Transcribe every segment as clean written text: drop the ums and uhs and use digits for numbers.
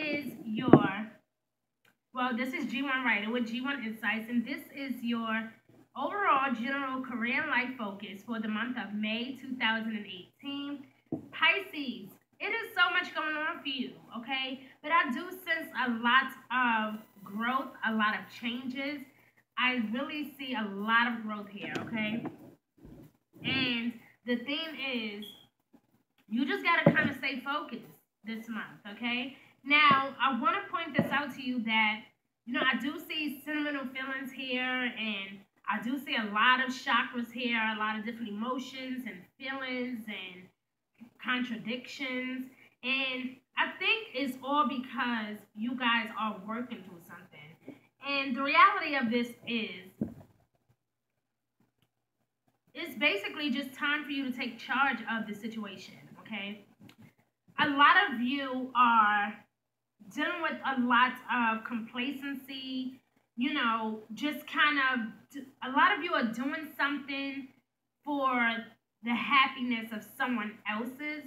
is your, well, this is G1 Writer with G1 Insights, and this is your overall general career and life focus for the month of May 2018. Pisces, it is so much going on for you, okay? But I do sense a lot of growth, a lot of changes. I really see a lot of growth here, okay? And the thing is, you just got to kind of stay focused this month, okay? Now, I want to point this out to you that, I do see sentimental feelings here, and I do see a lot of chakras here, a lot of different emotions and feelings and contradictions. And I think it's all because you guys are working through something. And the reality of this is, it's basically just time for you to take charge of the situation, okay? A lot of you are dealing with a lot of complacency, just kind of, a lot of you are doing something for the happiness of someone else's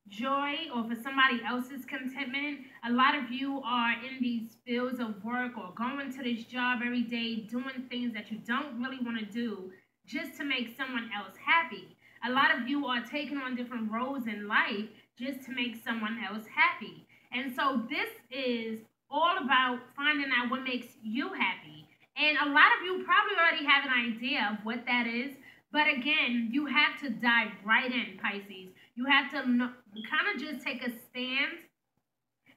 joy or for somebody else's contentment. A lot of you are in these fields of work or going to this job every day, doing things that you don't really want to do just to make someone else happy. A lot of you are taking on different roles in life just to make someone else happy. And so this is all about finding out what makes you happy. And a lot of you probably already have an idea of what that is. But again, you have to dive right in, Pisces. You have to kind of just take a stand,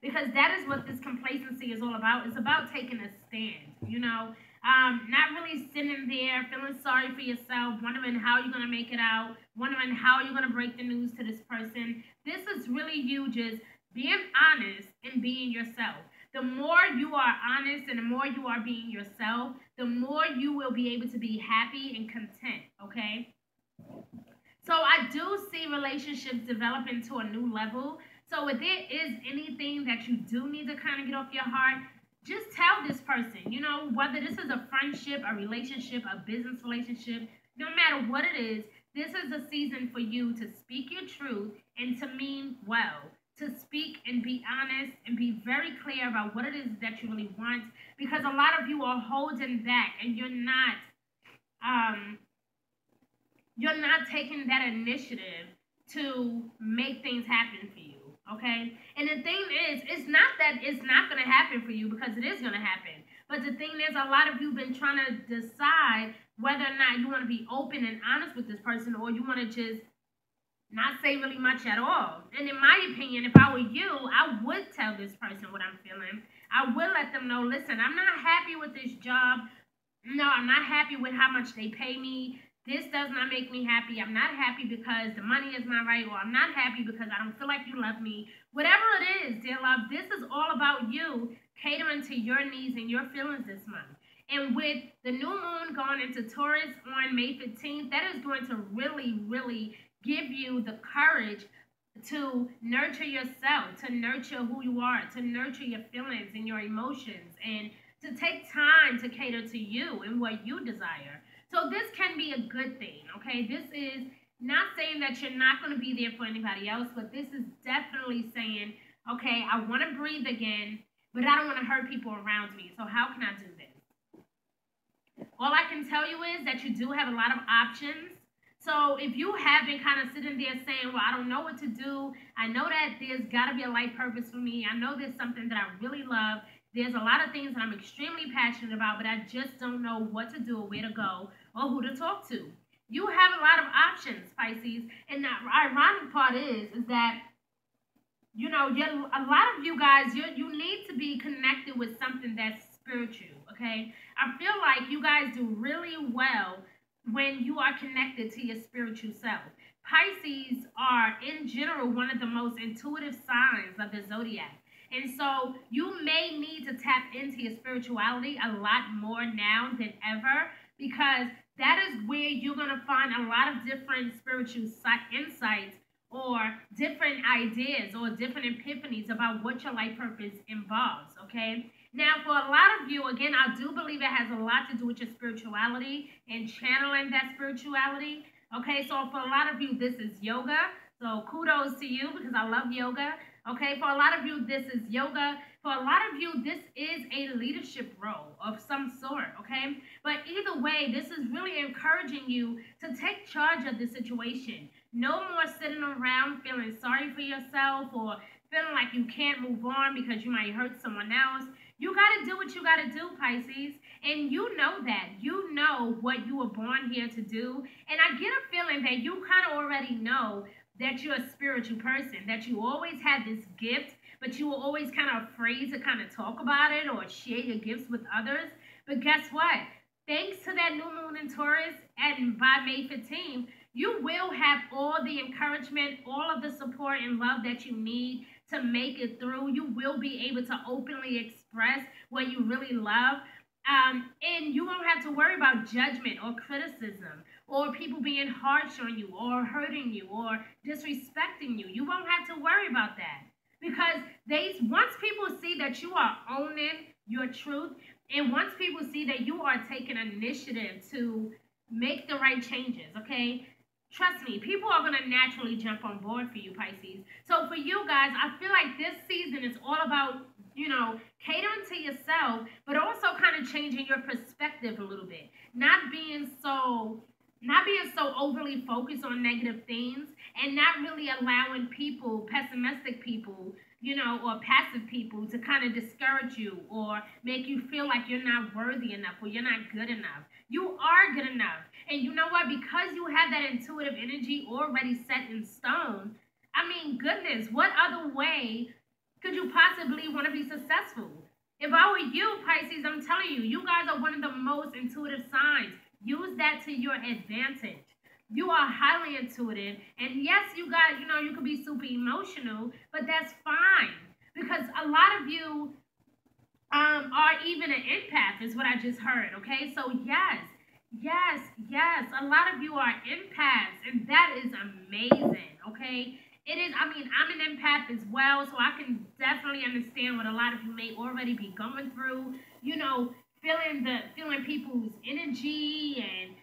because that is what this complacency is all about. It's about taking a stand, not really sitting there feeling sorry for yourself, wondering how you're going to make it out, wondering how you're going to break the news to this person. This is really you just being honest and being yourself. The more you are honest and the more you are being yourself, the more you will be able to be happy and content, okay? So I do see relationships developing to a new level. So if there is anything that you do need to kind of get off your heart, just tell this person, whether this is a friendship, a relationship, a business relationship, no matter what it is, this is a season for you to speak your truth and to mean well, to speak and be honest and be very clear about what it is that you really want, because a lot of you are holding back and you're not taking that initiative to make things happen for you, okay? And the thing is, it's not that it's not going to happen for you, because it is going to happen. But the thing is, a lot of you have been trying to decide whether or not you want to be open and honest with this person, or you want to just not say really much at all. And in my opinion, if I were you, I would tell this person what I'm feeling. I would let them know, listen, I'm not happy with this job. No, I'm not happy with how much they pay me. This does not make me happy. I'm not happy because the money is not right, or I'm not happy because I don't feel like you love me. Whatever it is, dear love, this is all about you catering to your needs and your feelings this month. And with the new moon going into Taurus on May 15th, that is going to really, really give you the courage to nurture yourself, to nurture who you are, to nurture your feelings and your emotions, and to take time to cater to you and what you desire. So this can be a good thing, okay? This is not saying that you're not going to be there for anybody else, but this is definitely saying, okay, I want to breathe again, but I don't want to hurt people around me. So how can I do this? All I can tell you is that you do have a lot of options. So if you have been kind of sitting there saying, well, I don't know what to do. I know that there's got to be a life purpose for me. I know there's something that I really love. There's a lot of things that I'm extremely passionate about, but I just don't know what to do or where to go or who to talk to. You have a lot of options, Pisces. And the ironic part is that, a lot of you guys, you need to be connected with something that's spiritual, okay? I feel like you guys do really well when you are connected to your spiritual self. Pisces are, in general, one of the most intuitive signs of the zodiac. And so you may need to tap into your spirituality a lot more now than ever, because that is where you're going to find a lot of different spiritual insights or different ideas or different epiphanies about what your life purpose involves, okay? Now, for a lot of you, again, I do believe it has a lot to do with your spirituality and channeling that spirituality, okay? So for a lot of you, this is yoga. So kudos to you, because I love yoga. Okay, for a lot of you, this is yoga. For a lot of you, this is a leadership role of some sort, okay? But either way, this is really encouraging you to take charge of the situation. No more sitting around feeling sorry for yourself or feeling like you can't move on because you might hurt someone else. You got to do what you got to do, Pisces. And you know that. You know what you were born here to do. And I get a feeling that you kind of already know that you're a spiritual person, that you always had this gift, but you were always kind of afraid to kind of talk about it or share your gifts with others. But guess what? Thanks to that new moon in Taurus and by May 15th, you will have all the encouragement, all of the support and love that you need to make it through. You will be able to openly express what you really love. And you won't have to worry about judgment or criticism or people being harsh on you or hurting you or disrespecting you. You won't have to worry about that because once people see that you are owning your truth and once people see that you are taking initiative to make the right changes, okay? Trust me, people are going to naturally jump on board for you, Pisces. So for you guys, I feel like this season is all about, catering to yourself, but also kind of changing your perspective a little bit. Not being so overly focused on negative things and not really allowing people, pessimistic people, or passive people to kind of discourage you or make you feel like you're not worthy enough or you're not good enough. You are good enough. And you know what? Because you have that intuitive energy already set in stone, I mean, goodness, what other way could you possibly want to be successful? If I were you, Pisces, I'm telling you, you guys are one of the most intuitive signs. Use that to your advantage. You are highly intuitive. And yes, you guys, you could be super emotional, but that's fine. Because a lot of you are even an empath, is what I just heard, okay? So yes, a lot of you are empaths, and that is amazing, okay? It is, I'm an empath as well, so I can definitely understand what a lot of you may already be going through, feeling people's energy and,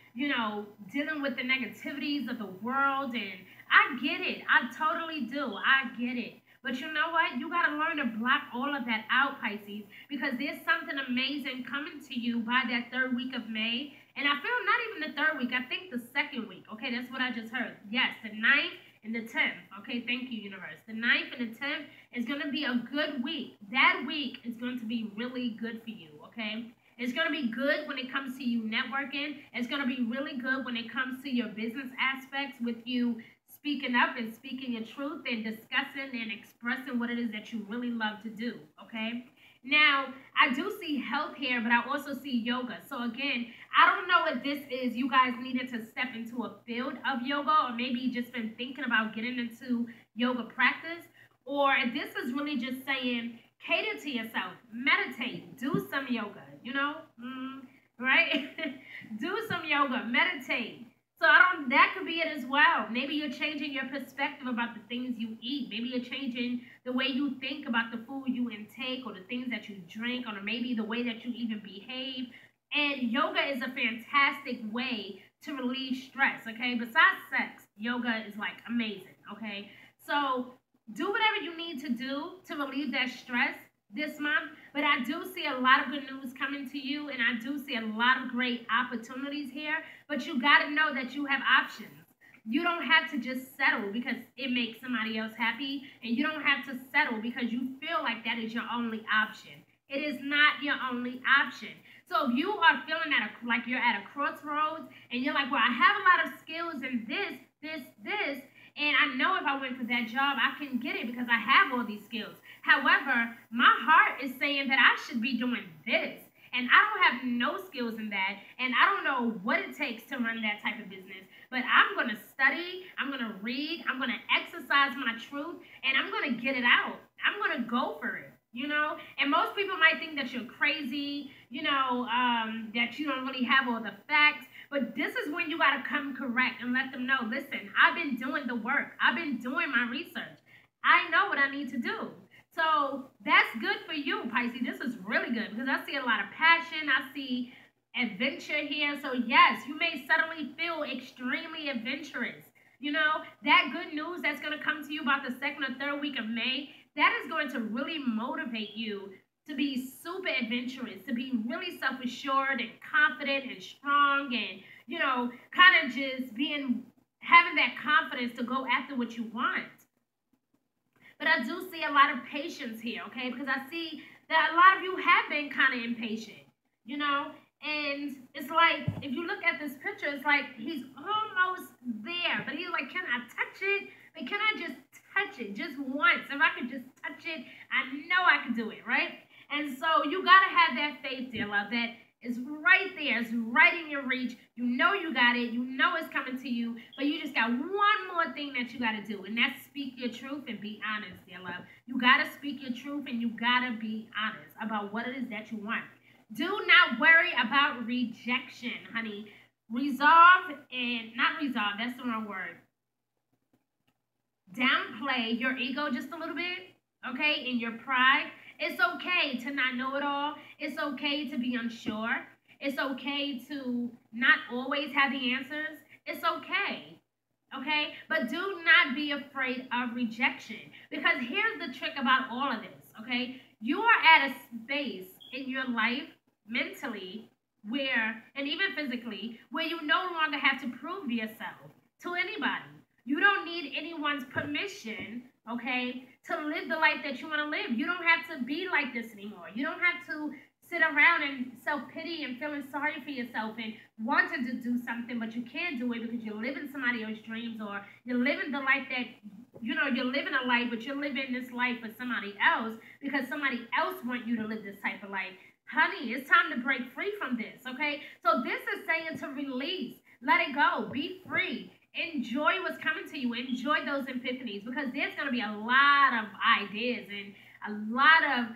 dealing with the negativities of the world, and I get it. I totally do. I get it. But you know what? You got to learn to block all of that out, Pisces, because there's something amazing coming to you by that third week of May. And I feel not even the third week. I think the second week. Okay, that's what I just heard. Yes, the 9th and the 10th. Okay, thank you, universe. The 9th and the 10th is going to be a good week. That week is going to be really good for you, okay? It's going to be good when it comes to you networking. It's going to be really good when it comes to your business aspects with you speaking up and speaking your truth and discussing and expressing what it is that you really love to do, okay? Now, I do see health here, but I also see yoga. So again, I don't know if this is you guys needed to step into a field of yoga or maybe you just been thinking about getting into yoga practice, or if this is really just saying cater to yourself, meditate, do some yoga, right? Do some yoga, meditate. So that could be it as well. Maybe you're changing your perspective about the things you eat. Maybe you're changing the way you think about the food you intake or the things that you drink or maybe the way that you even behave. And yoga is a fantastic way to relieve stress, okay? Besides sex, yoga is like amazing, okay? So do whatever you need to do to relieve that stress this month, but I do see a lot of good news coming to you, and I do see a lot of great opportunities here, but you got to know that you have options. You don't have to just settle because it makes somebody else happy, and you don't have to settle because you feel like that is your only option. It is not your only option. So if you are feeling like you're at a crossroads, and you're like, well, I have a lot of skills in this, and I know if I went for that job, I can get it because I have all these skills. However, my heart is saying that I should be doing this. And I don't have no skills in that. And I don't know what it takes to run that type of business. But I'm going to study. I'm going to read. I'm going to exercise my truth. And I'm going to get it out. I'm going to go for it. And most people might think that you're crazy, that you don't really have all the facts. But this is when you got to come correct and let them know, listen, I've been doing the work. I've been doing my research. I know what I need to do. So that's good for you, Pisces. This is really good because I see a lot of passion. I see adventure here. So yes, you may suddenly feel extremely adventurous. That good news that's going to come to you about the second or third week of May, that is going to really motivate you to be super adventurous, to be really self-assured and confident and strong and, kind of just having that confidence to go after what you want. But I do see a lot of patience here, okay? Because I see that a lot of you have been kind of impatient, and it's like, if you look at this picture, it's like he's almost there, but he's like, can I touch it? But can I just touch it just once? If I could just touch it, I know I can do it, right? And so you got to have that faith, dear love, that is right there. It's right in your reach. You know you got it. You know it's coming to you. But you just got one more thing that you got to do, and that's speak your truth and be honest, dear love. You got to speak your truth, and you got to be honest about what it is that you want. Do not worry about rejection, honey. That's the wrong word. Downplay your ego just a little bit, okay, and your pride. It's okay to not know it all. It's okay to be unsure. It's okay to not always have the answers. It's okay, okay? But do not be afraid of rejection, because here's the trick about all of this, okay? You are at a space in your life mentally and even physically, where you no longer have to prove yourself to anybody. You don't need anyone's permission, okay, to live the life that you want to live. You don't have to be like this anymore. You don't have to sit around and self-pity and feeling sorry for yourself and wanting to do something, but you can't do it because you're living somebody else's dreams, or you're living the life that, you're living a life, but you're living this life for somebody else because somebody else wants you to live this type of life. Honey, it's time to break free from this, okay? So this is saying to release, let it go, be free. Enjoy what's coming to you. Enjoy those epiphanies, because there's going to be a lot of ideas and a lot of,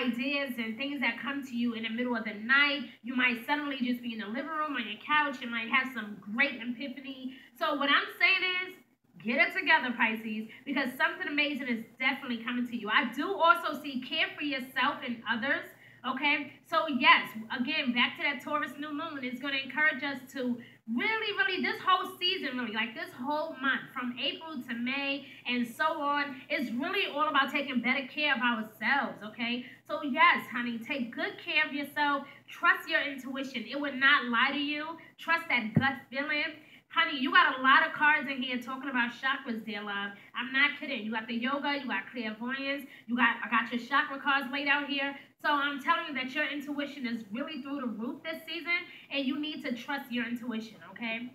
ideas and things that come to you in the middle of the night. You might suddenly just be in the living room on your couch. You might have some great epiphany. So what I'm saying is, get it together, Pisces, because something amazing is definitely coming to you. I do also see care for yourself and others, okay? So yes, again, back to that Taurus new moon, it's going to encourage us to really, this whole season, really, like this whole month, from April to May and so on, is really all about taking better care of ourselves, okay? So yes, honey, take good care of yourself. Trust your intuition. It would not lie to you. Trust that gut feeling. Honey, you got a lot of cards in here talking about chakras, dear love. I'm not kidding. You got the yoga, you got clairvoyance, I got your chakra cards laid out here. So I'm telling you that your intuition is really through the roof this season, and you need to trust your intuition, okay?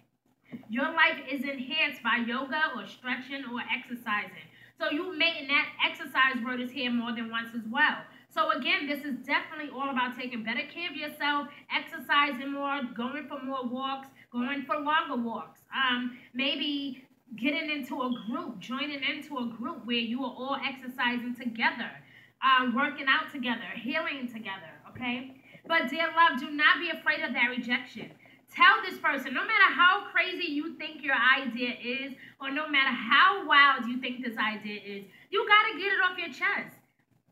Your life is enhanced by yoga or stretching or exercising. So and that exercise word is here more than once as well. So again, this is definitely all about taking better care of yourself, exercising more, going for more walks, going for longer walks. Maybe getting into a group, joining into a group where you are all exercising together, working out together, healing together, okay? But dear love, do not be afraid of that rejection. Tell this person, no matter how crazy you think your idea is, or no matter how wild you think this idea is, you got to get it off your chest.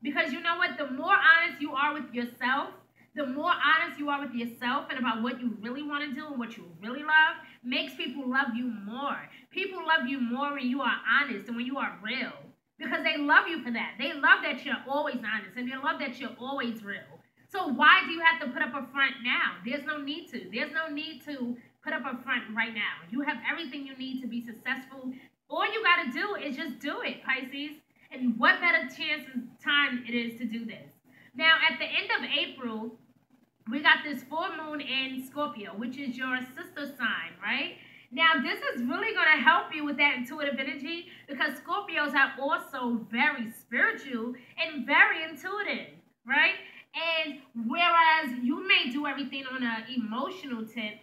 Because you know what? The more honest you are with yourself, the more honest you are with yourself and about what you really want to do and what you really love, makes people love you more. People love you more when you are honest and when you are real. Because they love you for that. They love that you're always honest, and they love that you're always real. So why do you have to put up a front now? There's no need to. There's no need to put up a front right now. You have everything you need to be successful. All you got to do is just do it, Pisces. And what better chance and time it is to do this. Now, at the end of April, we got this full moon in Scorpio, which is your sister sign, right? Now, this is really going to help you with that intuitive energy, because Scorpios are also very spiritual and very intuitive, right? And whereas you may do everything on an emotional tip,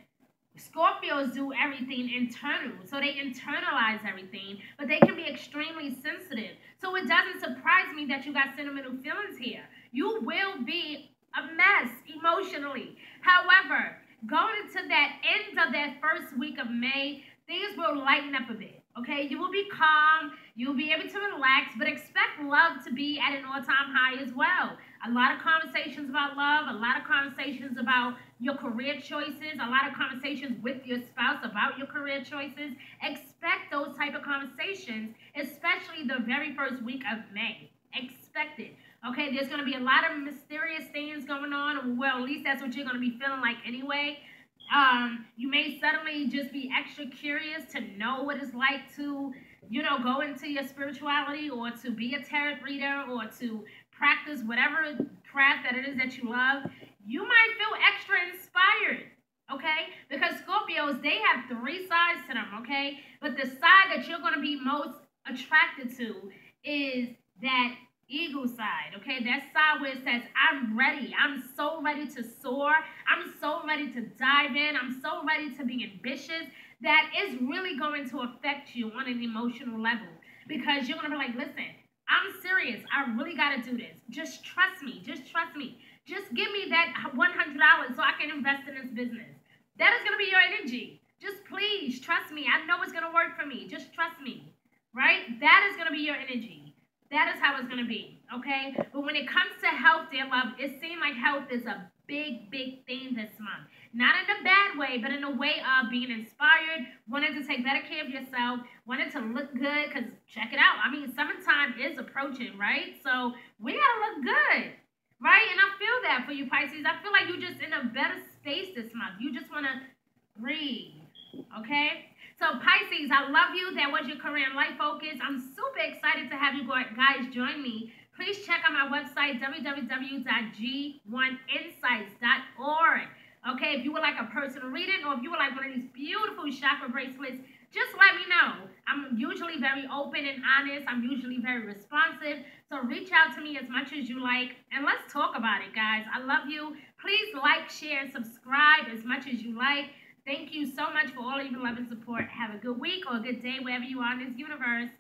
Scorpios do everything internal. So they internalize everything, but they can be extremely sensitive. So it doesn't surprise me that you got sentimental feelings here. You will be a mess emotionally. However, going into that end of that first week of May, things will lighten up a bit, okay? You will be calm. You'll be able to relax, but expect love to be at an all-time high as well. A lot of conversations about love, a lot of conversations about your career choices, a lot of conversations with your spouse about your career choices. Expect those type of conversations, especially the very first week of May. Expect it. Okay, there's going to be a lot of mysterious things going on. Well, at least that's what you're going to be feeling like anyway. You may suddenly just be extra curious to know what it's like to, go into your spirituality, or to be a tarot reader, or to practice whatever craft that it is that you love. You might feel extra inspired, okay? Because Scorpios, they have three sides to them, okay? But the side that you're going to be most attracted to is that ego side, okay? That side where it says, I'm ready. I'm so ready to soar. I'm so ready to dive in. I'm so ready to be ambitious. That is really going to affect you on an emotional level, because you're going to be like, listen, I'm serious. I really got to do this. Just trust me. Just trust me. Just give me that $100 so I can invest in this business. That is going to be your energy. Just please trust me. I know it's going to work for me. Just trust me. Right? That is going to be your energy. That is how it's going to be, okay? But when it comes to health, dear love, it seems like health is a big, big thing this month. Not in a bad way, but in a way of being inspired, wanting to take better care of yourself, wanting to look good, because check it out. I mean, summertime is approaching, right? So we got to look good, right? And I feel that for you, Pisces. I feel like you're just in a better space this month. You just want to breathe, okay? So Pisces, I love you. That was your career and life focus. I'm super excited to have you guys join me. Please check out my website, www.g1insights.org. Okay, if you would like a personal reading, or if you would like one of these beautiful chakra bracelets, just let me know. I'm usually very open and honest. I'm usually very responsive. So reach out to me as much as you like, and let's talk about it, guys. I love you. Please like, share, and subscribe as much as you like. Thank you so much for all of your love and support. Have a good week or a good day wherever you are in this universe.